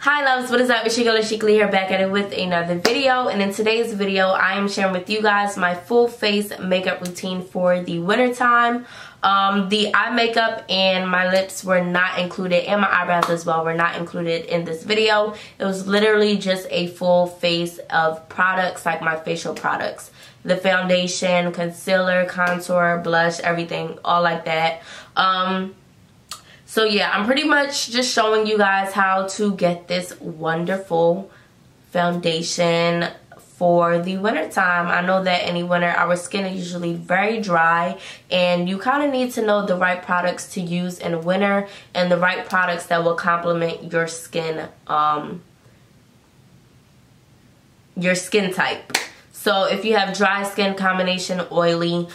Hi loves, what is up? It's your girl AshecaLee here, back at it with another video. And in today's video, I am sharing with you guys my full face makeup routine for the winter time. The eye makeup and my lips were not included, and my eyebrows as well were not included in this video. It was literally just a full face of products, like my facial products. The foundation, concealer, contour, blush, everything, all like that. So yeah, I'm pretty much just showing you guys how to get this wonderful foundation for the winter time. I know that in the winter our skin is usually very dry, and you kind of need to know the right products to use in the winter and the right products that will complement your skin type. So if you have dry skin, combination oily,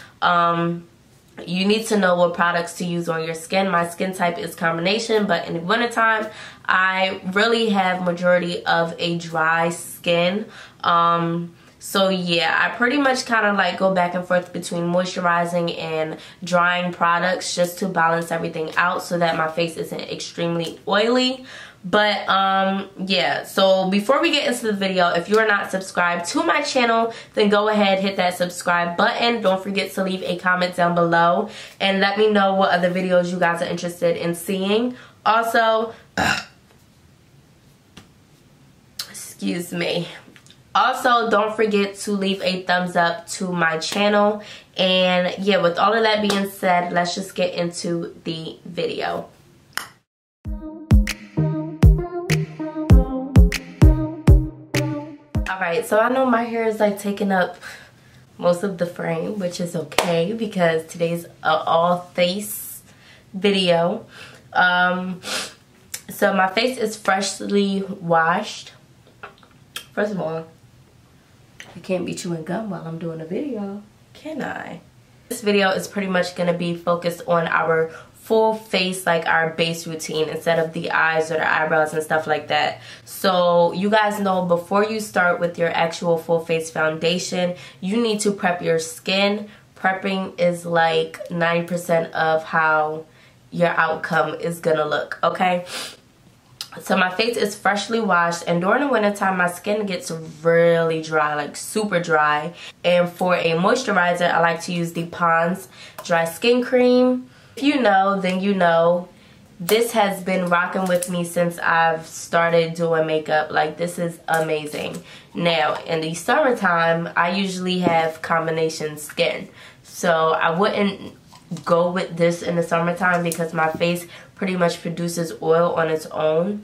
you need to know what products to use on your skin. My skin type is combination, but in the wintertime, I really have majority of a dry skin. So yeah, I pretty much kind of like go back and forth between moisturizing and drying products just to balance everything out so that my face isn't extremely oily. But yeah, so before we get into the video, if you are not subscribed to my channel, then go ahead, hit that subscribe button. Don't forget to leave a comment down below and let me know what other videos you guys are interested in seeing. Also, excuse me. Also, don't forget to leave a thumbs up to my channel. And yeah, with all of that being said, let's just get into the video. Alright, so I know my hair is like taking up most of the frame, which is okay because today's an all face video. So my face is freshly washed. First of all, I can't be chewing gum while I'm doing a video, can I? This video is pretty much going to be focused on our full face, like our base routine, instead of the eyes or the eyebrows and stuff like that. So you guys know, before you start with your actual full face foundation, you need to prep your skin. Prepping is like 90% of how your outcome is gonna look, okay? So my face is freshly washed, and during the winter time my skin gets really dry, like super dry. And for a moisturizer, I like to use the Pond's Dry Skin Cream. If you know, then you know. This has been rocking with me since I've started doing makeup. Like, this is amazing. Now, in the summertime, I usually have combination skin. So I wouldn't go with this in the summertime because my face pretty much produces oil on its own.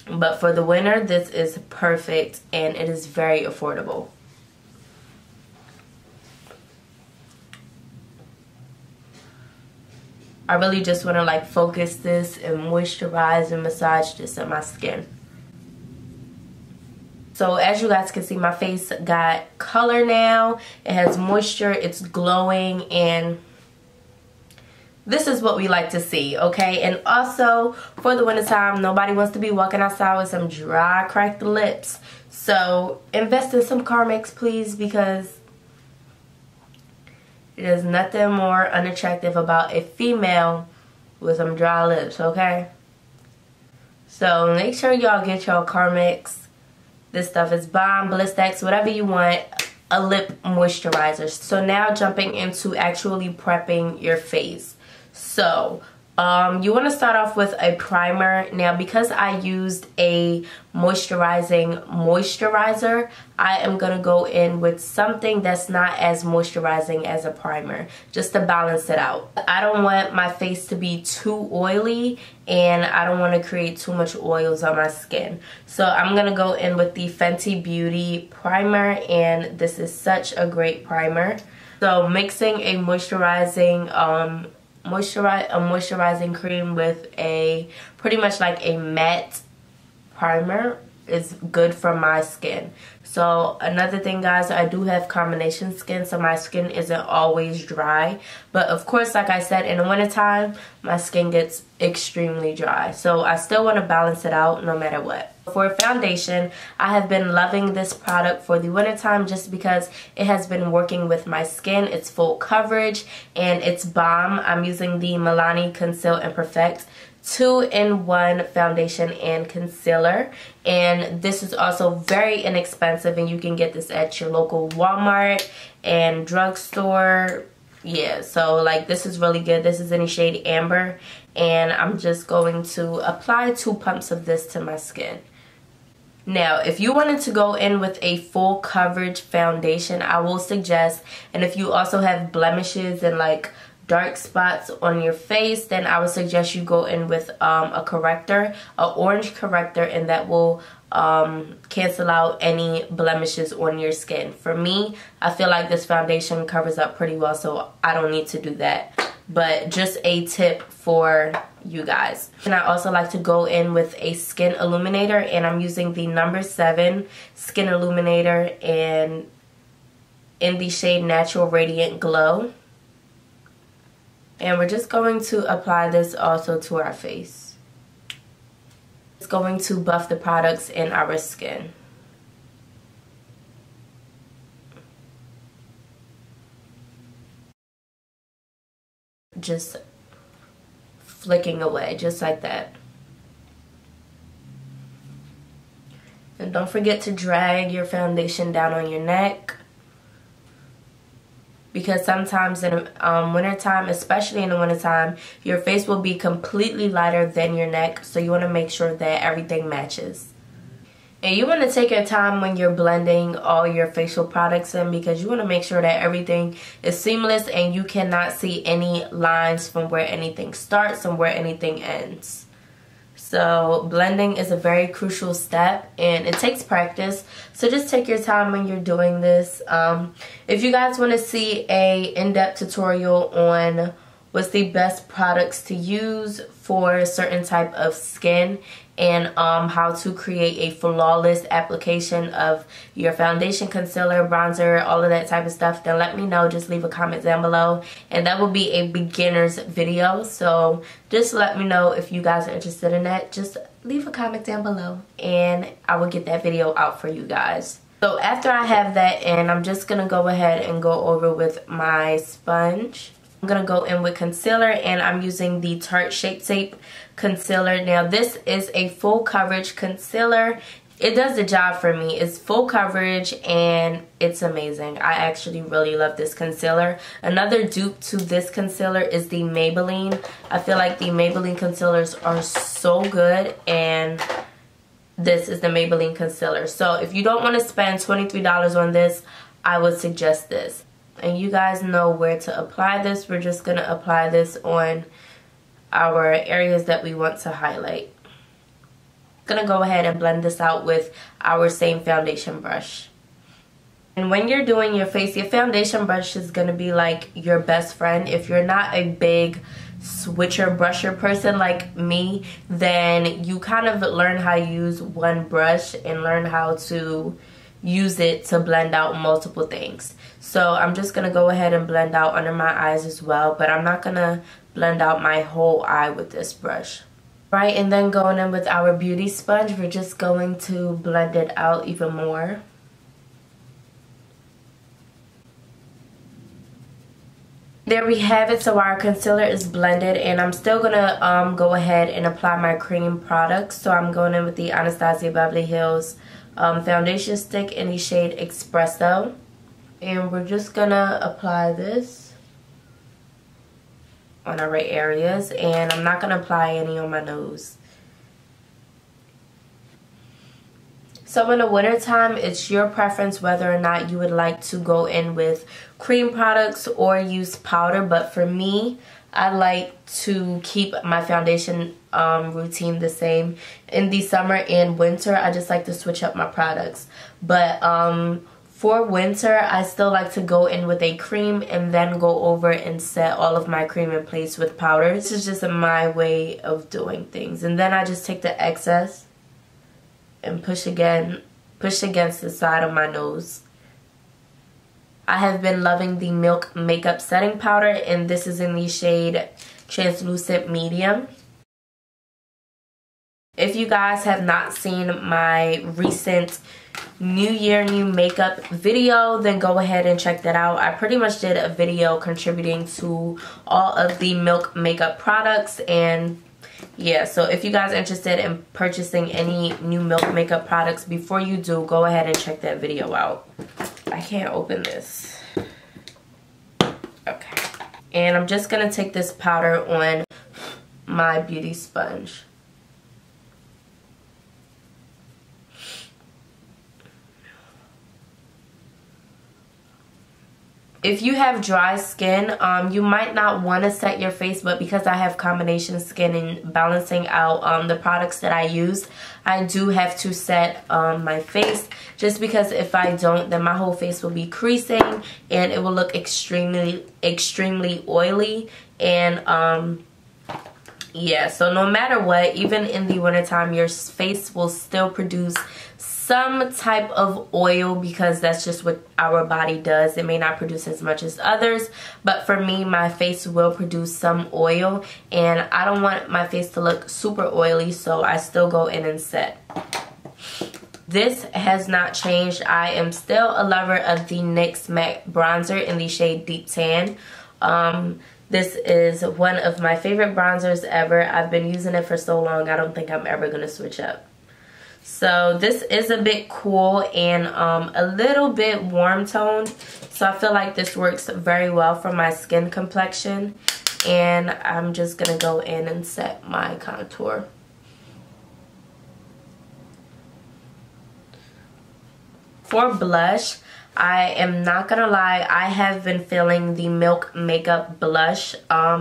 But for the winter, this is perfect, and it is very affordable. I really just want to like focus this and moisturize and massage this in my skin. So as you guys can see, my face got color now. It has moisture, it's glowing, and this is what we like to see, okay? And also, for the wintertime, nobody wants to be walking outside with some dry, cracked lips. So invest in some Carmex, please, because there's nothing more unattractive about a female with some dry lips, okay? So make sure y'all get your Carmex. This stuff is bomb, Blistex, whatever you want, a lip moisturizer. So now jumping into actually prepping your face. So you want to start off with a primer. Now, because I used a moisturizer, I am going to go in with something that's not as moisturizing as a primer, just to balance it out. I don't want my face to be too oily, and I don't want to create too much oils on my skin. So I'm going to go in with the Fenty Beauty primer, and this is such a great primer. So mixing a moisturizing cream with a pretty much like a matte primer is good for my skin. So another thing, guys, I do have combination skin, so my skin isn't always dry. But of course, like I said, in the wintertime, my skin gets extremely dry. So I still want to balance it out no matter what. For foundation, I have been loving this product for the wintertime just because it has been working with my skin. It's full coverage and it's bomb. I'm using the Milani Conceal and Perfect 2-in-1 foundation and concealer, and this is also very inexpensive, and you can get this at your local Walmart and drugstore. Yeah, so like this is really good. This is in the shade Amber, and I'm just going to apply 2 pumps of this to my skin. Now, if you wanted to go in with a full coverage foundation, I will suggest, and if you also have blemishes and like dark spots on your face, then I would suggest you go in with a corrector, an orange corrector, and that will cancel out any blemishes on your skin. For me, I feel like this foundation covers up pretty well, so I don't need to do that. But just a tip for you guys. And I also like to go in with a skin illuminator, and I'm using the number 7 skin illuminator and in the shade Natural Radiant Glow. And we're just going to apply this also to our face. It's going to buff the products in our skin. Just flicking away, just like that. And don't forget to drag your foundation down on your neck, because sometimes in wintertime, especially in the wintertime, your face will be completely lighter than your neck, so you want to make sure that everything matches. And you want to take your time when you're blending all your facial products in, because you want to make sure that everything is seamless and you cannot see any lines from where anything starts and where anything ends. So blending is a very crucial step, and it takes practice. So just take your time when you're doing this. If you guys want to see a in-depth tutorial on what's the best products to use for a certain type of skin, and how to create a flawless application of your foundation, concealer, bronzer, all of that type of stuff, then let me know. Just leave a comment down below, and that will be a beginner's video. So just let me know if you guys are interested in that. Just leave a comment down below and I will get that video out for you guys. So after I have that in, I'm just gonna go ahead and go over with my sponge. I'm going to go in with concealer, and I'm using the Tarte Shape Tape concealer. Now this is a full coverage concealer. It does the job for me. It's full coverage and it's amazing. I actually really love this concealer. Another dupe to this concealer is the Maybelline. I feel like the Maybelline concealers are so good, and this is the Maybelline concealer. So if you don't want to spend $23 on this, I would suggest this. And you guys know where to apply this. We're just going to apply this on our areas that we want to highlight. I'm going to go ahead and blend this out with our same foundation brush. And when you're doing your face, your foundation brush is going to be like your best friend. If you're not a big switcher brusher person like me, then you kind of learn how to use one brush and learn how to use it to blend out multiple things. So I'm just going to go ahead and blend out under my eyes as well, but I'm not going to blend out my whole eye with this brush. Right, and then going in with our beauty sponge, we're just going to blend it out even more. There we have it. So our concealer is blended, and I'm still going to go ahead and apply my cream products. So I'm going in with the Anastasia Beverly Hills foundation stick in the shade Expresso, and we're just gonna apply this on our right areas, and I'm not gonna apply any on my nose. So in the winter time, it's your preference whether or not you would like to go in with cream products or use powder, but for me, I like to keep my foundation routine the same. In the summer and winter, I just like to switch up my products. But for winter, I still like to go in with a cream and then go over and set all of my cream in place with powder. This is just my way of doing things. And then I just take the excess and push against the side of my nose. I have been loving the Milk Makeup Setting Powder, and this is in the shade Translucent Medium. If you guys have not seen my recent New Year, New Makeup video, then go ahead and check that out. I pretty much did a video contributing to all of the Milk makeup products, and yeah, so if you guys are interested in purchasing any new Milk makeup products, before you do, go ahead and check that video out. I can't open this. Okay. And I'm just going to take this powder on my beauty sponge. If you have dry skin, you might not want to set your face, but because I have combination skin and balancing out the products that I use, I do have to set my face, just because if I don't, then my whole face will be creasing and it will look extremely oily. And yeah, so no matter what, even in the wintertime, your face will still produce some type of oil, because that's just what our body does. It may not produce as much as others, but for me, my face will produce some oil, and I don't want my face to look super oily, so I still go in and set. This has not changed. I am still a lover of the NYX Matte Bronzer in the shade Deep Tan. This is one of my favorite bronzers ever. I've been using it for so long, I don't think I'm ever going to switch up. So this is a bit cool and a little bit warm toned. So I feel like this works very well for my skin complexion. And I'm just going to go in and set my contour. For blush, I am not going to lie, I have been feeling the Milk Makeup Blush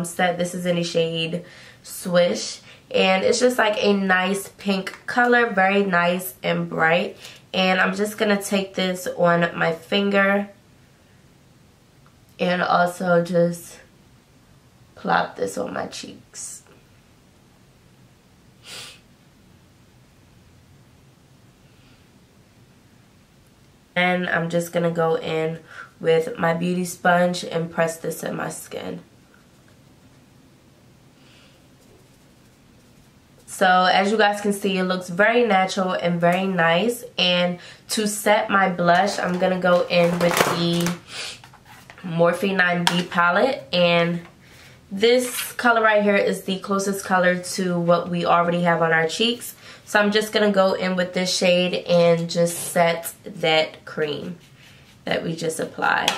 set. This is in the shade Swish. And it's just like a nice pink color, very nice and bright. And I'm just going to take this on my finger and also just plop this on my cheeks. And I'm just going to go in with my beauty sponge and press this in my skin. So as you guys can see, it looks very natural and very nice. And to set my blush, I'm going to go in with the Morphe 9B palette. And this color right here is the closest color to what we already have on our cheeks. So I'm just going to go in with this shade and just set that cream that we just applied.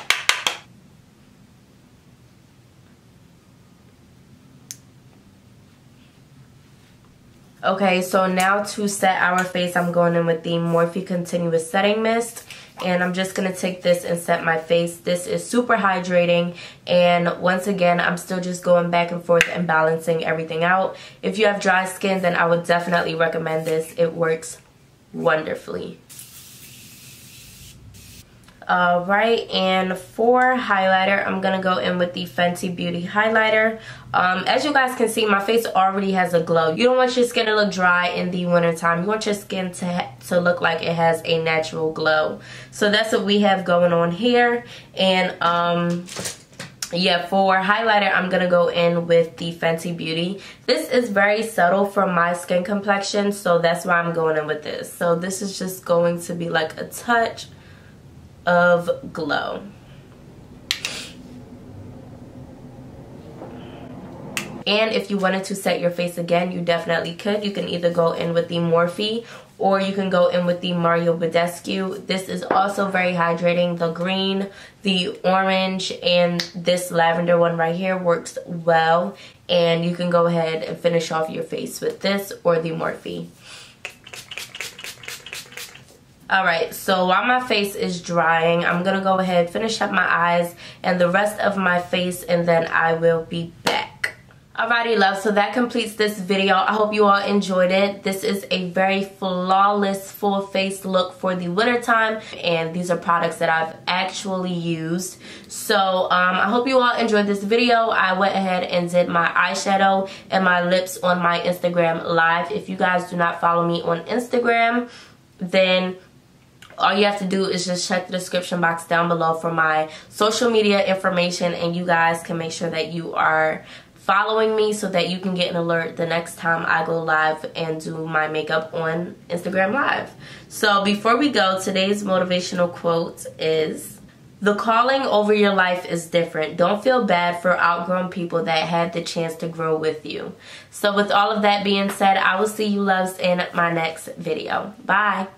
Okay, so now to set our face, I'm going in with the Morphe Continuous Setting Mist. And I'm just going to take this and set my face. This is super hydrating. And once again, I'm still just going back and forth and balancing everything out. If you have dry skin, then I would definitely recommend this. It works wonderfully. Alright, and for highlighter, I'm going to go in with the Fenty Beauty highlighter. As you guys can see, my face already has a glow. You don't want your skin to look dry in the wintertime. You want your skin to look like it has a natural glow. So that's what we have going on here. And yeah, for highlighter, I'm going to go in with the Fenty Beauty. This is very subtle for my skin complexion, so that's why I'm going in with this. So this is just going to be like a touch of glow. And if you wanted to set your face again, you definitely could. You can either go in with the Morphe or you can go in with the Mario Bedescu. This is also very hydrating. The green, the orange, and this lavender one right here works well. And you can go ahead and finish off your face with this or the Morphe. Alright, so while my face is drying, I'm going to go ahead, finish up my eyes and the rest of my face, and then I will be back. Alrighty, love, so that completes this video. I hope you all enjoyed it. This is a very flawless full face look for the winter time, and these are products that I've actually used. So I hope you all enjoyed this video. I went ahead and did my eyeshadow and my lips on my Instagram live. If you guys do not follow me on Instagram, then all you have to do is just check the description box down below for my social media information, and you guys can make sure that you are following me so that you can get an alert the next time I go live and do my makeup on Instagram Live. So before we go, today's motivational quote is, The calling over your life is different. Don't feel bad for outgrown people that had the chance to grow with you. So with all of that being said, I will see you loves in my next video. Bye.